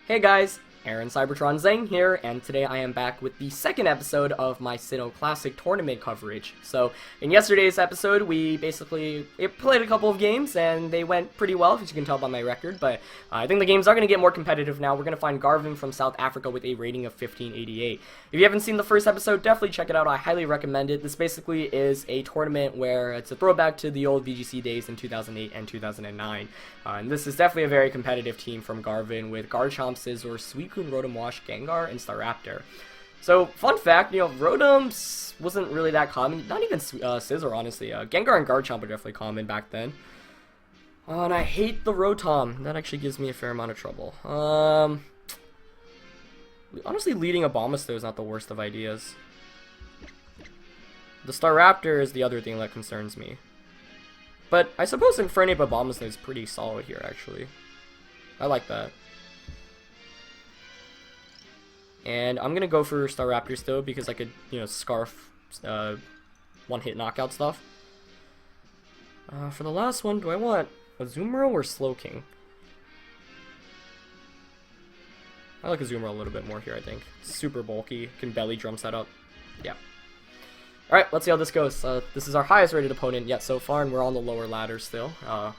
Hey guys, Aaron Cybertron Zang here, and today I am back with the second episode of my Sinnoh Classic tournament coverage. So, in yesterday's episode, we basically played a couple of games, and they went pretty well, as you can tell by my record, but I think the games are going to get more competitive now. We're going to find Garvin from South Africa with a rating of 1588. If you haven't seen the first episode, definitely check it out. I highly recommend it. This basically is a tournament where it's a throwback to the old VGC days in 2008 and 2009. And this is definitely a very competitive team from Garvin with Garchomp, Scizor, Suicune, Rotom Wash, Gengar, and Staraptor. So, fun fact, Rotom wasn't really that common. Not even Scizor, honestly. Gengar and Garchomp were definitely common back then. And I hate the Rotom. That actually gives me a fair amount of trouble. Honestly, leading Abomasnow is not the worst of ideas. The Staraptor is the other thing that concerns me. But I suppose Infernape Abomasnow is pretty solid here, actually. I like that. And I'm gonna go for Staraptor still because I could, scarf one-hit knockout stuff. For the last one, do I want Azumarill or Slowking? I like Azumarill a little bit more here, I think. It's super bulky, can belly drum set up. Yeah. Alright, let's see how this goes. This is our highest rated opponent yet so far, and we're on the lower ladder still. All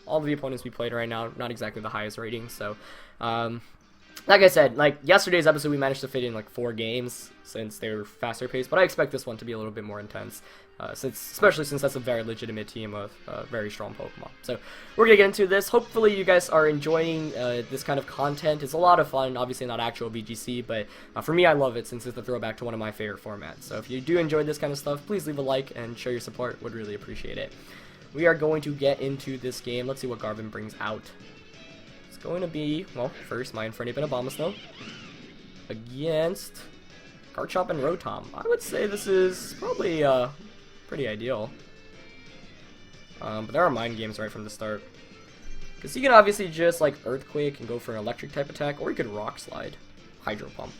of the opponents we played right now, not exactly the highest rating, so... like I said, yesterday's episode, we managed to fit in 4 games since they were faster paced, but I expect this one to be a little bit more intense, especially since that's a very legitimate team of very strong Pokemon. So we're gonna get into this. Hopefully you guys are enjoying this kind of content. It's a lot of fun, obviously not actual VGC, but for me I love it since it's a throwback to one of my favorite formats. So if you do enjoy this kind of stuff, please leave a like and show your support. Would really appreciate it. We are going to get into this game. Let's see what Garvin brings out. It's going to be, well, first my Infernape and Abomasnow against Garchomp and Rotom. I would say this is probably pretty ideal. But there are mind games right from the start. Because you can obviously just Earthquake and go for an electric type attack, or you could Rock Slide, Hydro Pump.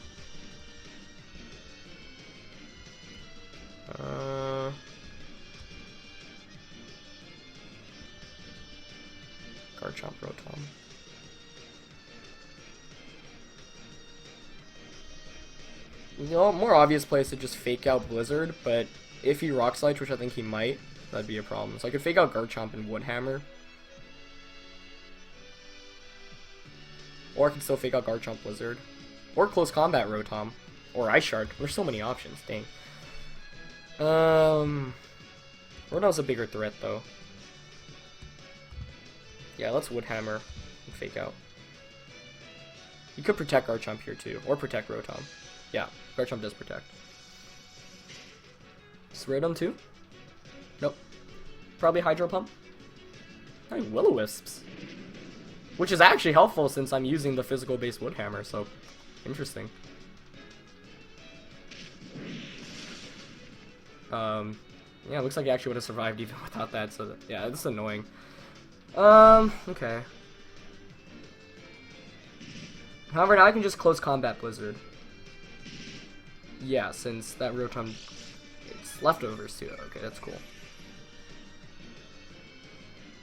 Garchomp, Rotom. More obvious place to just fake out Blizzard, but if he Rock Slides, which I think he might, that'd be a problem. So I could fake out Garchomp and Woodhammer. Or I can still fake out Garchomp Blizzard. Or Close Combat Rotom. Or Ice Shard. There's so many options, dang. Rotom's a bigger threat, though. Yeah, let's Woodhammer and fake out. You could protect Garchomp here, too. Or protect Rotom. Yeah, Garchomp does protect. Is Rotom too? Nope. Probably Hydro Pump. I mean, Will-O-Wisps. Which is actually helpful since I'm using the physical-based Woodhammer, so interesting. Yeah, it looks like he actually would have survived even without that, so yeah, this is annoying. Okay. However, now I can just Close Combat Blizzard. Yeah, since that Rotom, it's leftovers too. Okay, that's cool.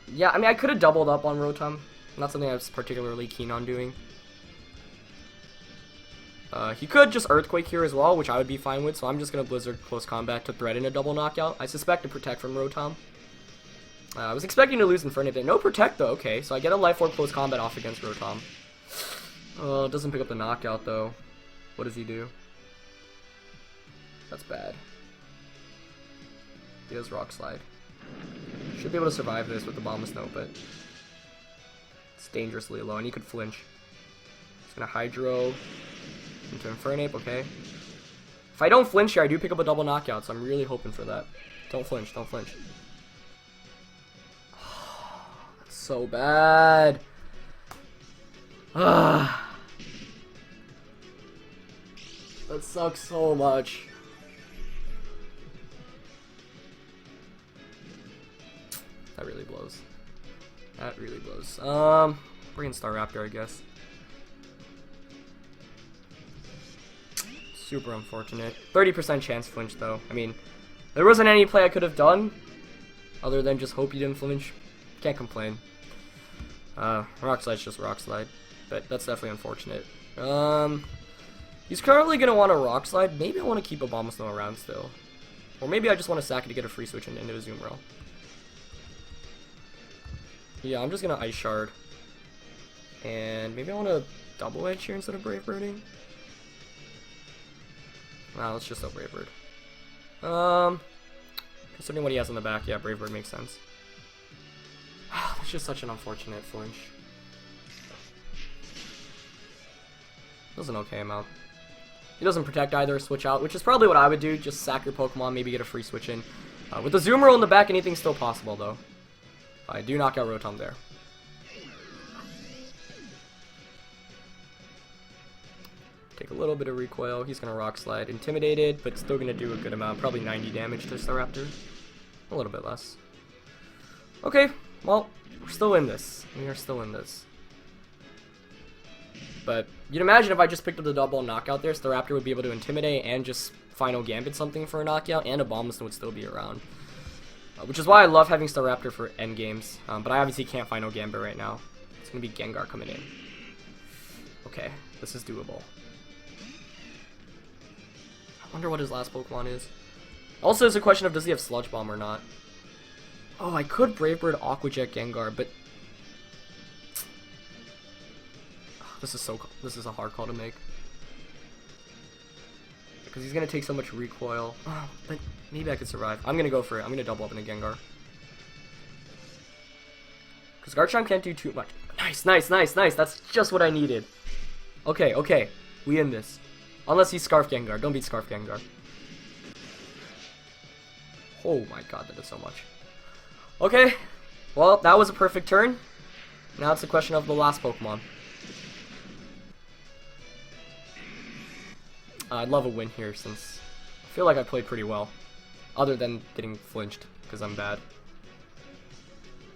Yeah, I mean, I could have doubled up on Rotom. Not something I was particularly keen on doing. He could just Earthquake here as well, which I would be fine with, so I'm just going to Blizzard Close Combat to threaten a double knockout. I suspect to protect from Rotom. I was expecting to lose Infernape there. No protect though, okay, so I get a Life Orb Close Combat off against Rotom. Oh, it doesn't pick up the knockout though. What does he do? That's bad. He does Rock Slide. Should be able to survive this with the Abomasnow, but it's dangerously low, and he could flinch. He's gonna Hydro into Infernape, okay. If I don't flinch here, I do pick up a double knockout, so I'm really hoping for that. Don't flinch, don't flinch. That's so bad. That sucks so much. That really blows. That really blows. Bring in Staraptor, I guess. Super unfortunate. 30% chance flinch, though. I mean, there wasn't any play I could have done other than just hope you didn't flinch. Can't complain. Rock Slide's just Rock Slide. but that's definitely unfortunate. He's currently going to want a Rock Slide. Maybe I want to keep Abomasnow around still. Or maybe I just want to sack it to get a free switch into a Azumarill. Yeah, I'm just going to Ice Shard. And maybe I want to Double Edge here instead of Brave Birding. Nah, let's just go Brave Bird. Considering what he has on the back, yeah, Brave Bird makes sense. That's just such an unfortunate flinch. That was an okay amount. He doesn't protect either, switch out, which is probably what I would do. Just sack your Pokemon, maybe get a free switch in. With the Azumarill in the back, anything's still possible, though. I do knock out Rotom there. Take a little bit of recoil. He's going to Rock Slide. Intimidated, but still going to do a good amount. Probably 90 damage to Staraptor. A little bit less. Okay, well, we're still in this. We are still in this. But you'd imagine if I just picked up the double knockout there, Staraptor would be able to intimidate and just Final Gambit something for a knockout, and Abomasnow would still be around. Which is why I love having Staraptor for endgames, but I obviously can't Final Gambit right now. It's going to be Gengar coming in. Okay, this is doable. I wonder what his last Pokemon is. Also, there's a question of does he have Sludge Bomb or not. Oh, I could Brave Bird Aqua Jet Gengar, but this is a hard call to make. Because he's going to take so much recoil. Oh, but maybe I could survive. I'm going to go for it. I'm going to double up in a Gengar. Because Garchomp can't do too much. Nice, nice, nice, nice. That's just what I needed. Okay, okay. We in this. Unless he's Scarf Gengar. Don't beat Scarf Gengar. Oh my god, that did so much. Okay. Well, that was a perfect turn. Now it's a question of the last Pokemon. I'd love a win here since I feel like I played pretty well. Other than getting flinched, because I'm bad.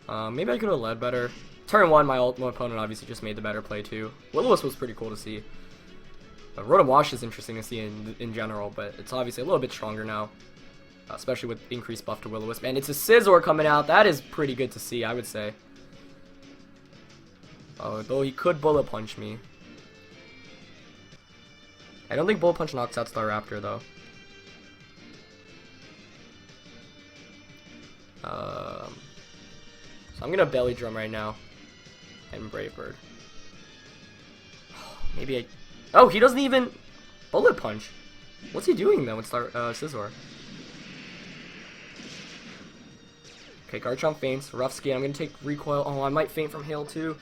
Maybe I could have led better. Turn 1, my opponent obviously just made the better play too. Will-O-Wisp was pretty cool to see. Rotom Wash is interesting to see in general, but it's obviously a little bit stronger now. Especially with increased buff to Will-O-Wisp. And it's a Scizor coming out. That is pretty good to see, I would say. Oh, though he could Bullet Punch me. I don't think Bullet Punch knocks out Staraptor, though. So I'm going to Belly Drum right now. And Brave Bird. Maybe I... Oh, he doesn't even... Bullet Punch. What's he doing, though, with Scizor? Okay, Garchomp faints. Rough Skin. I'm going to take Recoil. Oh, I might faint from Hail, too.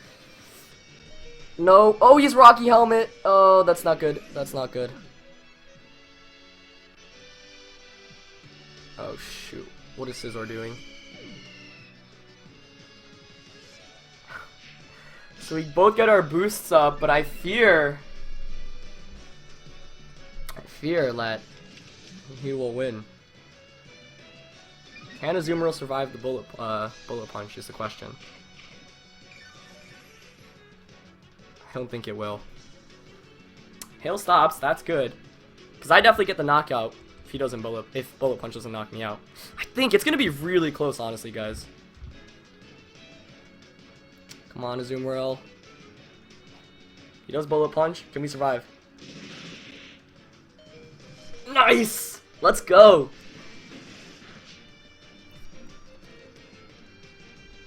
No. Oh, he's Rocky Helmet. Oh, that's not good. That's not good. Oh, shoot. What is Scizor doing? So we both get our boosts up, but I fear that he will win. Can Azumarill survive the bullet punch is the question. I don't think it will. Hail stops, that's good. Because I definitely get the knockout if he doesn't if Bullet Punch doesn't knock me out. I think it's gonna be really close, honestly, guys. Come on, Azumarill. He does Bullet Punch. Can we survive? Nice! Let's go!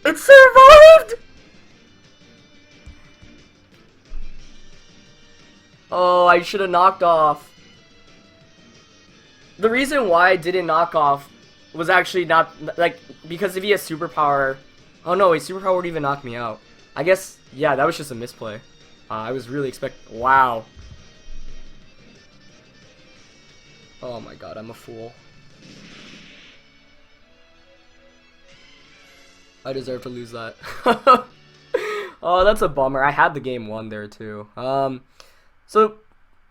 It survived! Oh, I should have knocked off. The reason why I didn't knock off was actually not, like, because if he has Superpower... Oh no, wait, Superpower would even knock me out. I guess, yeah, that was just a misplay. I was really expecting... Wow. Oh my god, I'm a fool. I deserve to lose that. Oh, that's a bummer. I had the game won there too. So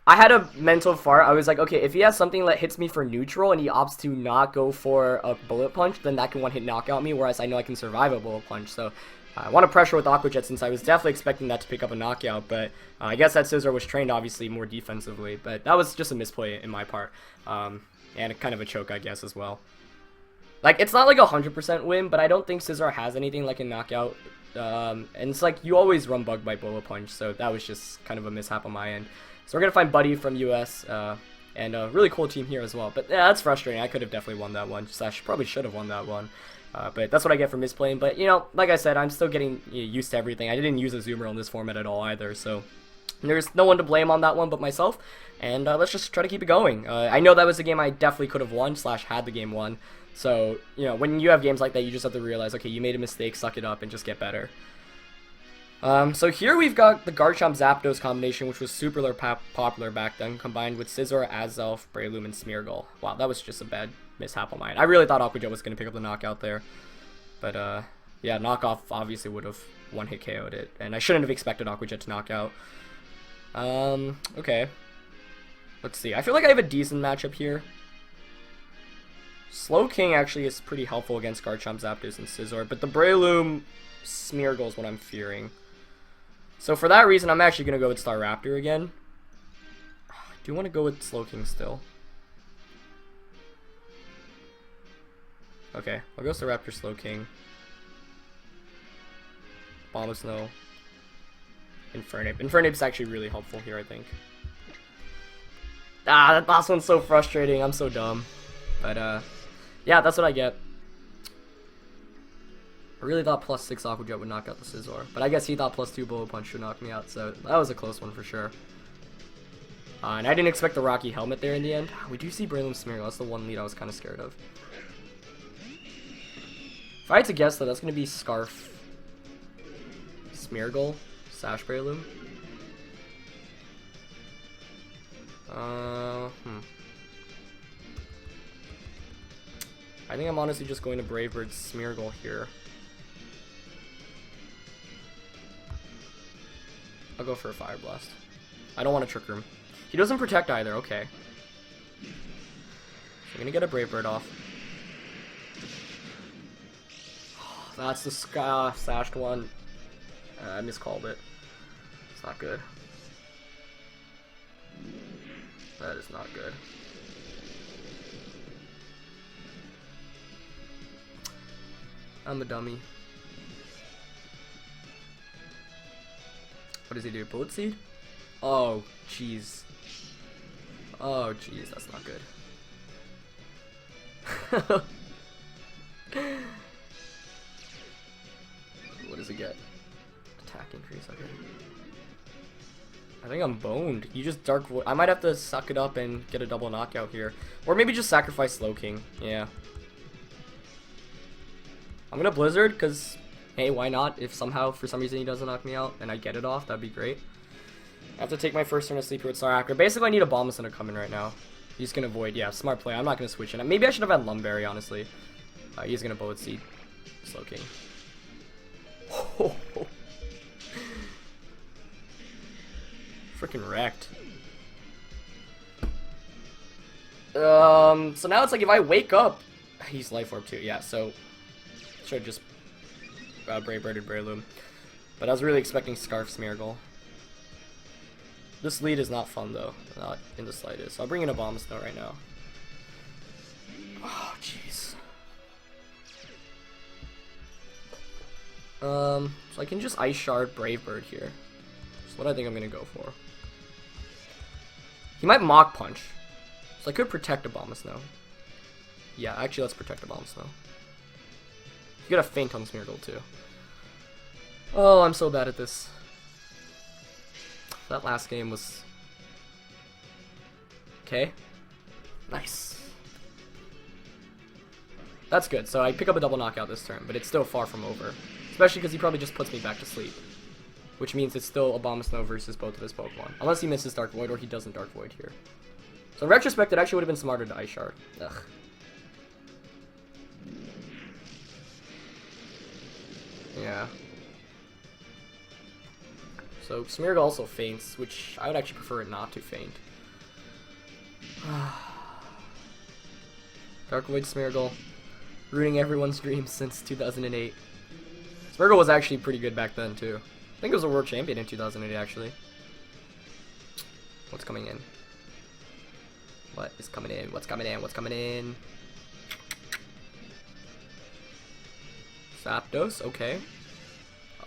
I had a mental fart. I was like, okay, if he has something that hits me for neutral and he opts to not go for a Bullet Punch, then that can one-hit knockout me, whereas I know I can survive a Bullet Punch. So I want to pressure with Aqua Jet since I was definitely expecting that to pick up a knockout, but I guess that Scizor was trained obviously more defensively, but that was just a misplay in my part. And kind of a choke, I guess, as well. Like, it's not like a 100% win, but I don't think Scizor has anything like a knockout And it's like you always run Bug Bite Bullet Punch, so that was just kind of a mishap on my end. So we're gonna find Buddy from US, and a really cool team here as well. But yeah, that's frustrating. I could have definitely won that one. Probably should have won that one. But that's what I get for misplaying. But, you know, like I said, I'm still getting used to everything. I didn't use a Zoomer in this format at all either, so there's no one to blame on that one but myself. And let's just try to keep it going. I know that was a game I definitely could have won, / had the game won. So, you know, when you have games like that, you just have to realize, okay, you made a mistake, suck it up, and just get better. So here we've got the Garchomp Zapdos combination, which was super popular back then, combined with Scizor, Azelf, Breloom, and Smeargle. Wow, that was just a bad mishap on mine. I really thought Aqua Jet was going to pick up the knockout there. But, yeah, knockoff obviously would have one-hit KO'd it. And I shouldn't have expected Aqua Jet to knock out. Okay. Let's see. I feel like I have a decent matchup here. Slowking actually is pretty helpful against Garchomp, Zapdos, and Scizor. But the Breloom Smeargle is what I'm fearing. So for that reason, I'm actually going to go with Staraptor again. I do want to go with Slowking still. Okay, I'll go Staraptor, Slowking. Bombsnow. Infernape. Infernape's actually really helpful here, I think. Ah, that last one's so frustrating. I'm so dumb. But, yeah, that's what I get. I really thought +6 Aqua Jet would knock out the Scizor, but I guess he thought +2 Bullet Punch would knock me out, so that was a close one for sure. And I didn't expect the Rocky Helmet there in the end. We do see Breloom Smeargle. That's the one lead I was kind of scared of. If I had to guess, though, that's going to be Scarf Smeargle / Breloom. I think I'm honestly just going to Brave Bird Smeargle here. I'll go for a Fire Blast. I don't want to Trick Room. He doesn't protect either, okay. So I'm gonna get a Brave Bird off. That's the sashed one. I miscalled it. It's not good. That is not good. I'm a dummy. What does he do? Bullet Seed? Oh, jeez. Oh, jeez, that's not good. What does he get? Attack increase, okay. I think I'm boned. You just Dark Void. I might have to suck it up and get a double knockout here. Or maybe just sacrifice Slowking. Yeah. I'm gonna Blizzard, because, hey, why not? If somehow, for some reason, he doesn't knock me out and I get it off, that'd be great. I have to take my first turn to Sleeper with Staraptor. Basically, I need a Bomb Center coming right now. He's gonna Void. Yeah, smart play. I'm not gonna switch in. Maybe I should have had Lumberry, honestly. He's gonna Bullet Seed Slowking. Freaking wrecked. So now it's like if I wake up, he's Life Orb too. Yeah, so should just Brave Birded Breloom. But I was really expecting Scarf Smeargle. This lead is not fun though, not in the slightest. So I'll bring in a Bombsnow right now. Oh jeez. So I can just Ice Shard Brave Bird here. That's what I think I'm gonna go for. He might Mach Punch, so I could protect a Bombsnow. Yeah, actually let's protect a Bombsnow. You got a Feint on Smeargle too. Oh, I'm so bad at this. That last game was... Okay. Nice. That's good, so I pick up a double knockout this turn, but it's still far from over. Especially because he probably just puts me back to sleep. Which means it's still a Bombsnow versus both of his Pokemon. Unless he misses Dark Void or he doesn't Dark Void here. So in retrospect, it actually would have been smarter to Ice Shard. Ugh. Yeah. So Smeargle also feints, which I would actually prefer it not to feint. Dark Void Smeargle, ruining everyone's dreams since 2008. Smeargle was actually pretty good back then too. I think it was a world champion in 2008 actually. What's coming in? What is coming in? What's coming in? What's coming in? Zapdos, okay.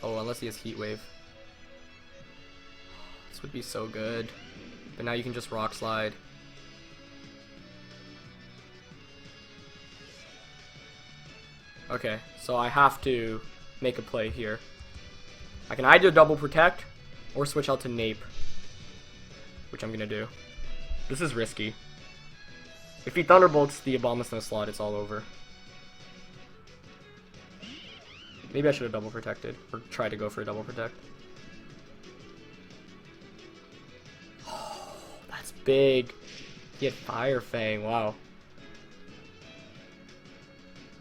Oh, unless he has Heat Wave. This would be so good. But now you can just Rock Slide. Okay, so I have to make a play here. I can either double protect or switch out to Nape, which I'm gonna do. This is risky. If he Thunderbolts the Abomasnow slot, it's all over. Maybe I should have double protected, or tried to go for a double protect. Oh, that's big. He had Fire Fang, wow.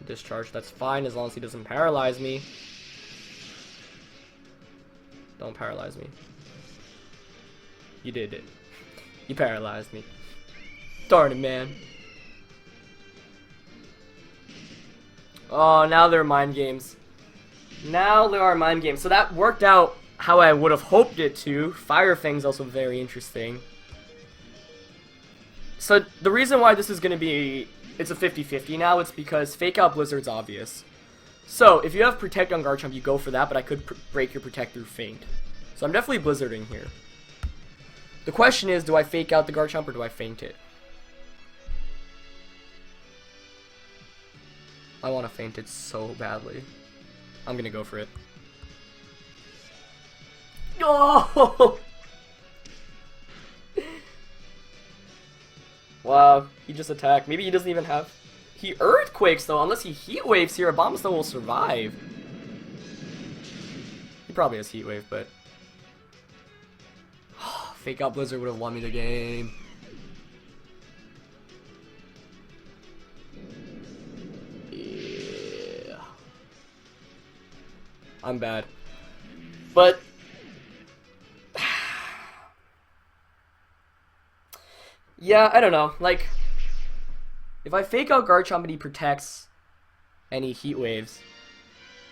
Discharge, that's fine as long as he doesn't paralyze me. Don't paralyze me. You did it. You paralyzed me. Darn it, man. Oh, now there are mind games. Now there are mind games. So that worked out how I would have hoped it to. Fire Fang's also very interesting. So the reason why this is going to be... It's a 50-50 now. It's because Fake Out Blizzard's obvious. So, if you have Protect on Garchomp, you go for that, but I could break your Protect through Feint. So I'm definitely Blizzarding here. The question is, do I Fake Out the Garchomp or do I Feint it? I want to Feint it so badly. I'm gonna go for it. Oh! Wow, he just attacked. Maybe he doesn't even have... He Earthquakes, though. Unless he Heat Waves here, Abomasnow will survive. He probably has Heat Wave, but... Fake Out Blizzard would have won me the game. Yeah. I'm bad. But... yeah, I don't know. Like, if I Fake Out Garchomp and he protects any Heat Waves,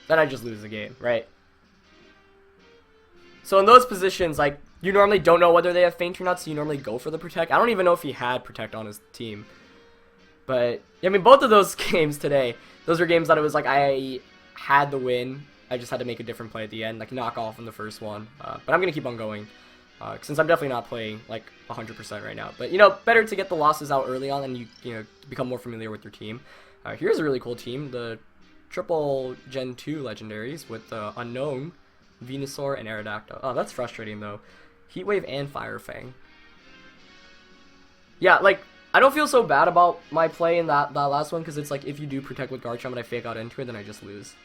then I just lose the game, right? So in those positions, like, you normally don't know whether they have Feint or not, so you normally go for the Protect. I don't even know if he had Protect on his team. But, I mean, both of those games today, those were games that it was like I had the win. I just had to make a different play at the end, like knock off in the first one. But I'm going to keep on going. Since I'm definitely not playing like 100% right now, but you know, better to get the losses out early on and you know become more familiar with your team. Here's a really cool team: the triple Gen 2 legendaries with Unknown, Venusaur, and Aerodactyl. Oh, that's frustrating though. Heat Wave and Fire Fang. Yeah, like I don't feel so bad about my play in that last one because it's like if you do protect with Garchomp and I Fake Out into it, then I just lose.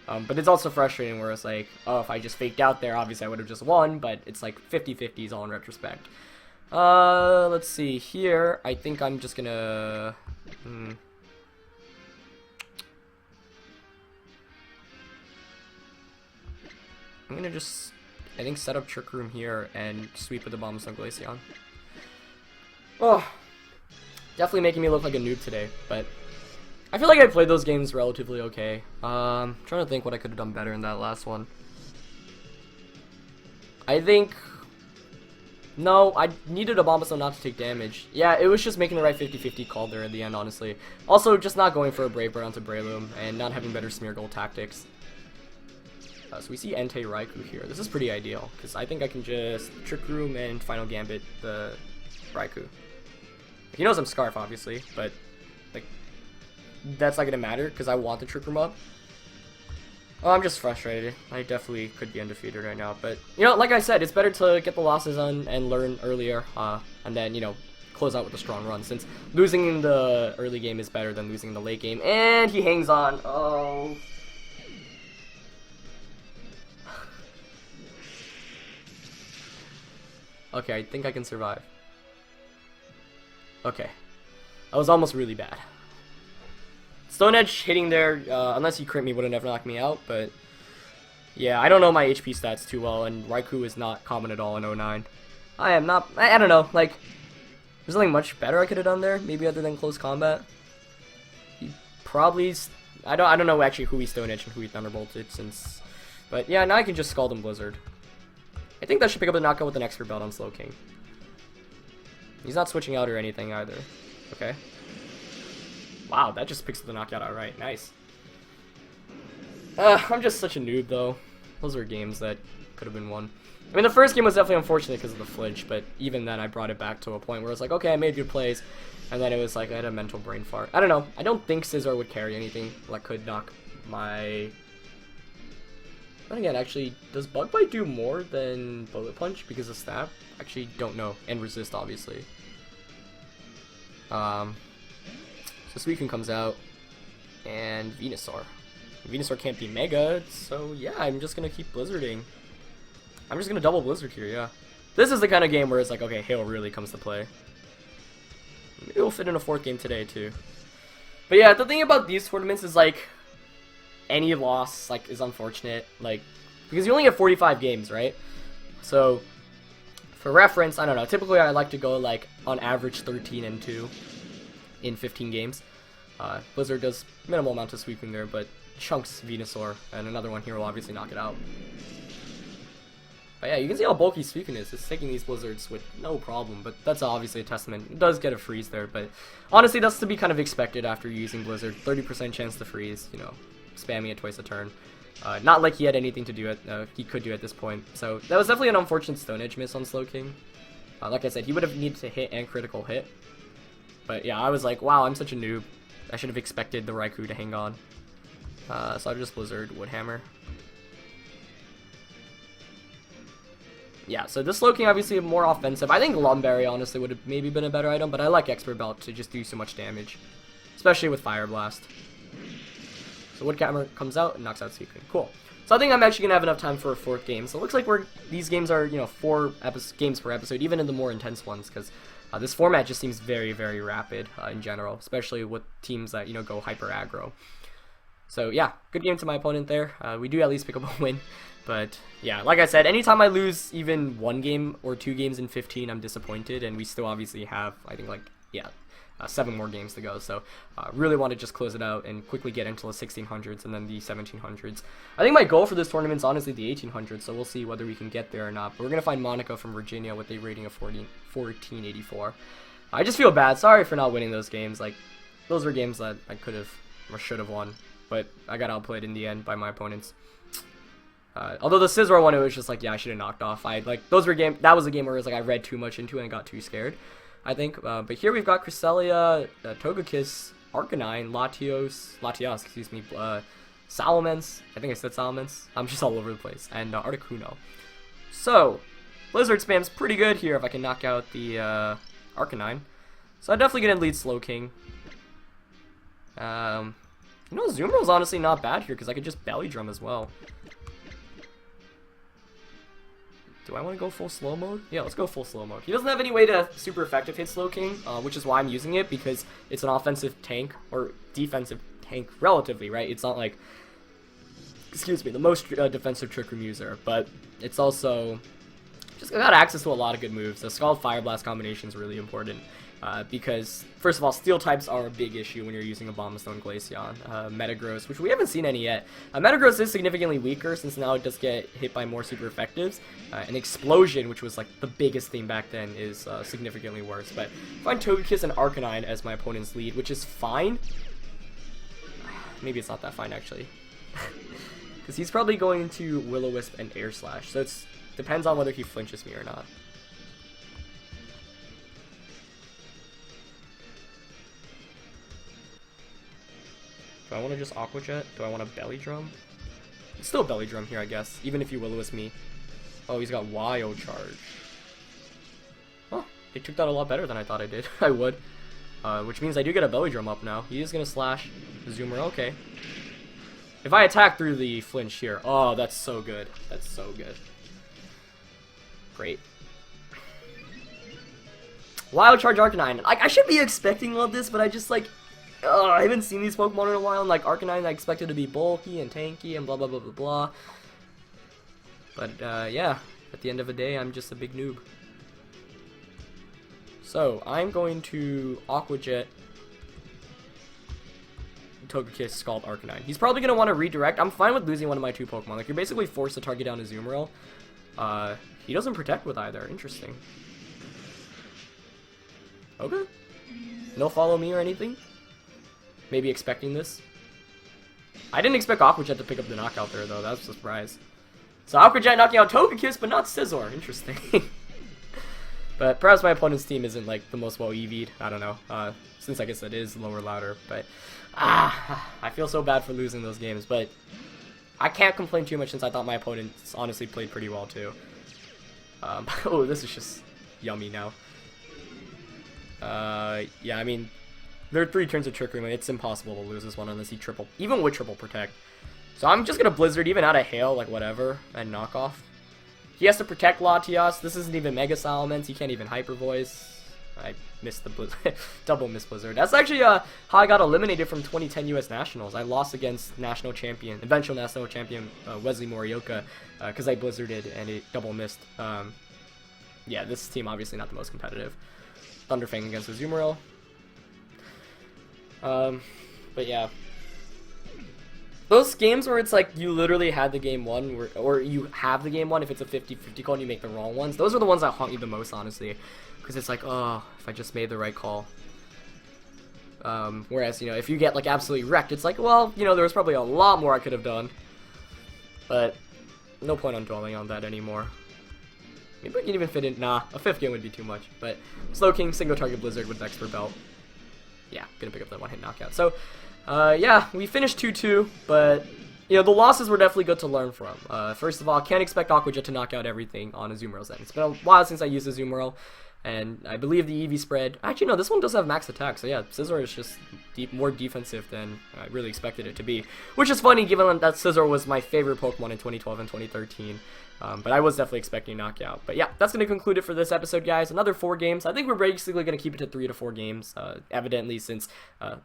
But it's also frustrating where it's like, oh, if I just faked out there, obviously I would have just won, but it's like 50-50s all in retrospect. Let's see, here, I think I'm just gonna... I'm gonna just, I think, set up Trick Room here and sweep with the Abomasnow Glaceon. Oh, definitely making me look like a noob today, but... I feel like I played those games relatively okay. Trying to think what I could have done better in that last one. I think... No, I needed Abomasnow not to take damage. Yeah, it was just making the right 50-50 call there at the end, honestly. Also, just not going for a Brave Bird onto Breloom and not having better Smear Goal tactics. So we see Entei Raikou here. This is pretty ideal, because I think I can just Trick Room and Final Gambit the Raikou. He knows I'm Scarf, obviously, but... that's not gonna matter because I want the Trick Room up. Oh, I'm just frustrated. I definitely could be undefeated right now, but you know, like I said, it's better to get the losses on and learn earlier, and then you know, close out with a strong run. Since losing in the early game is better than losing in the late game, and he hangs on. Oh. Okay, I think I can survive. Okay, that was almost really bad. Stone Edge hitting there, unless he crit me, would have never knocked me out, but yeah, I don't know my HP stats too well, and Raikou is not common at all in 09. I am not, I don't know, like, there's nothing much better I could have done there, maybe other than close combat. He probably, I don't know actually who he Stone Edge and who he Thunderbolted, since, but yeah, now I can just Scald him Blizzard. I think that should pick up the knockout with an Expert Belt on Slowking. He's not switching out or anything either. Okay. Wow, that just picks up the knockout outright. Nice. I'm just such a noob, though. Those are games that could have been won. I mean, the first game was definitely unfortunate because of the flinch, but even then I brought it back to a point where it's like, okay, I made good plays, and then it was like I had a mental brain fart. I don't know. I don't think Scizor would carry anything that could knock my... But again, actually, does Bug Bite do more than Bullet Punch because of Stab? Actually, don't know. And Resist, obviously. So Suicune comes out, and Venusaur. Venusaur can't be Mega, so yeah, I'm just gonna keep Blizzarding. I'm just gonna double Blizzard here, yeah. This is the kind of game where it's like, okay, Hail really comes to play. Maybe we'll fit in a 4th game today, too. But yeah, the thing about these tournaments is, like, any loss, like, is unfortunate, like, because you only have 45 games, right? So, for reference, I don't know, typically I like to go, like, on average 13-2 in 15 games. Blizzard does minimal amount of sweeping there, but chunks Venusaur, and another one here will obviously knock it out. But yeah, you can see how bulky Suicune is. It's taking these Blizzards with no problem, but that's obviously a testament. It does get a freeze there, but honestly, that's to be kind of expected after using Blizzard. 30% chance to freeze, you know, spamming it twice a turn. Not like he had anything to do it, he could do at this point. So that was definitely an unfortunate Stone Edge miss on Slowking. Like I said, he would have needed to hit and critical hit. But yeah, I was like, wow, I'm such a noob. I should have expected the Raikou to hang on. So I just Blizzard Woodhammer. Yeah, so this Slowking obviously more offensive. I think Lumberry honestly would have maybe been a better item, but I like Expert Belt to just do so much damage. Especially with Fire Blast. So Woodhammer comes out and knocks out Suicune. Cool. So I think I'm actually going to have enough time for a 4th game. So it looks like these games are, you know, 4 games per episode, even in the more intense ones, because this format just seems very, very rapid in general, especially with teams that, you know, go hyper aggro. So yeah, good game to my opponent there. We do at least pick up a win. But yeah, like I said, anytime I lose even 1 game or 2 games in 15, I'm disappointed. And we still obviously have, I think, like, yeah, 7 more games to go. So really want to just close it out and quickly get into the 1600s and then the 1700s. I think my goal for this tournament is honestly the 1800s, so we'll see whether we can get there or not. But we're going to find Monica from Virginia with a rating of 1484. I just feel bad. Sorry for not winning those games. Like, those were games that I could have or should have won. But I got outplayed in the end by my opponents. Although the Scizor one, it was just like, yeah, I should have knocked off. That was a game where it was like I read too much into it and got too scared, I think. But here we've got Cresselia, Togekiss, Arcanine, Latios, excuse me, Salamence. I think I said Salamence. I'm just all over the place. And Articuno. So, Blizzard spam's pretty good here if I can knock out the Arcanine. So I'm definitely going to lead Slowking. You know, Zoomer's honestly not bad here because I could just Belly Drum as well. Do I want to go full slow mode? Yeah, let's go full slow mode. He doesn't have any way to super effective hit Slowking, which is why I'm using it, because it's an offensive tank, or defensive tank, relatively, right? It's not like, excuse me, the most defensive Trick Room user, but it's also just got access to a lot of good moves. The Scald Fire Blast combination is really important. Because, first of all, Steel types are a big issue when you're using a Bomb Stone Glaceon. Metagross, which we haven't seen any yet. Metagross is significantly weaker since now it does get hit by more super effectives. And Explosion, which was like the biggest thing back then, is significantly worse. But I find Togekiss and Arcanine as my opponent's lead, which is fine. Maybe it's not that fine, actually. Because he's probably going to Will-O-Wisp and Air Slash. So it depends on whether he flinches me or not. Do I want to just Aqua Jet? Do I want to Belly Drum? It's still Belly Drum here, I guess, even if you Will-O-Wisp me. Oh, he's got Wild Charge. Oh, he took that a lot better than I thought I did. I would. Which means I do get a Belly Drum up now. He is going to slash Zoomer. Okay. If I attack through the flinch here. Oh, that's so good. That's so good. Great. Wild Charge Arcanine. Like, I should be expecting all of this, but I just, like... I haven't seen these Pokemon in a while, and like Arcanine I expected to be bulky and tanky and blah blah blah blah blah. But yeah, at the end of the day, I'm just a big noob. So, I'm going to Aqua Jet Togekiss, Scald, Arcanine. He's probably going to want to redirect. I'm fine with losing one of my 2 Pokemon. Like, you're basically forced to target down a Azumarill. He doesn't protect with either. Interesting. Okay. No follow me or anything? Maybe expecting this. I didn't expect Aqua Jet to pick up the knockout there, though. That's a surprise. So Aqua Jet knocking out Togekiss, but not Scizor. Interesting. But perhaps my opponent's team isn't, like, the most well EV'd. I don't know. Since, I guess it is lower louder. But, I feel so bad for losing those games. But I can't complain too much since I thought my opponents honestly played pretty well, too. Oh, this is just yummy now. Yeah, I mean, there are 3 turns of Trick Room, and it's impossible to lose this one unless he even with triple protect. So I'm just gonna Blizzard, even out of Hail, like whatever, and knock off. He has to protect Latias. This isn't even Mega Salamence. He can't even Hyper Voice. I missed the Blizzard. Double miss Blizzard. That's actually how I got eliminated from 2010 US Nationals. I lost against eventual national champion Wesley Morioka, because I Blizzarded and it double missed. Yeah, this team obviously not the most competitive. Thunderfang against Azumarill. But yeah. Those games where it's like you literally had the game won, or you have the game won if it's a 50-50 call and you make the wrong ones. Those are the ones that haunt you the most, honestly. Because it's like, oh, if I just made the right call. Whereas, you know, if you get like absolutely wrecked, it's like, well, you know, there was probably a lot more I could have done. But no point on dwelling on that anymore. Maybe we can even fit in, nah, a 5th game would be too much. But Slowking, single target Blizzard with Expert Belt. Yeah, gonna pick up that one-hit knockout. So, yeah, we finished 2-2, but, you know, the losses were definitely good to learn from. First of all, can't expect Aqua Jet to knock out everything on Azumarill's end. It's been a while since I used Azumarill, and I believe the EV spread... Actually, no, this one does have max attack, so yeah, Scizor is just more defensive than I really expected it to be. Which is funny, given that Scizor was my favorite Pokemon in 2012 and 2013. But I was definitely expecting knockout. But yeah, that's going to conclude it for this episode, guys. Another 4 games. I think we're basically going to keep it to 3 to 4 games, evidently, since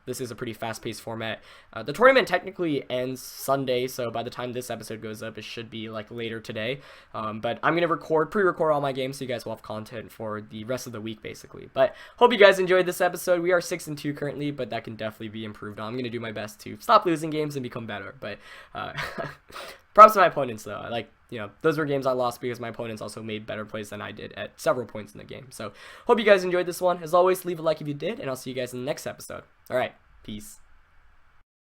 this is a pretty fast-paced format. The tournament technically ends Sunday, so by the time this episode goes up, it should be like later today. But I'm going to pre-record all my games, so you guys will have content for the rest of the week, basically. But hope you guys enjoyed this episode. We are 6-2 currently, but that can definitely be improved on. I'm going to do my best to stop losing games and become better. But props to my opponents, though. You know, those were games I lost because my opponents also made better plays than I did at several points in the game. So, hope you guys enjoyed this one. As always, leave a like if you did, and I'll see you guys in the next episode. Alright, peace.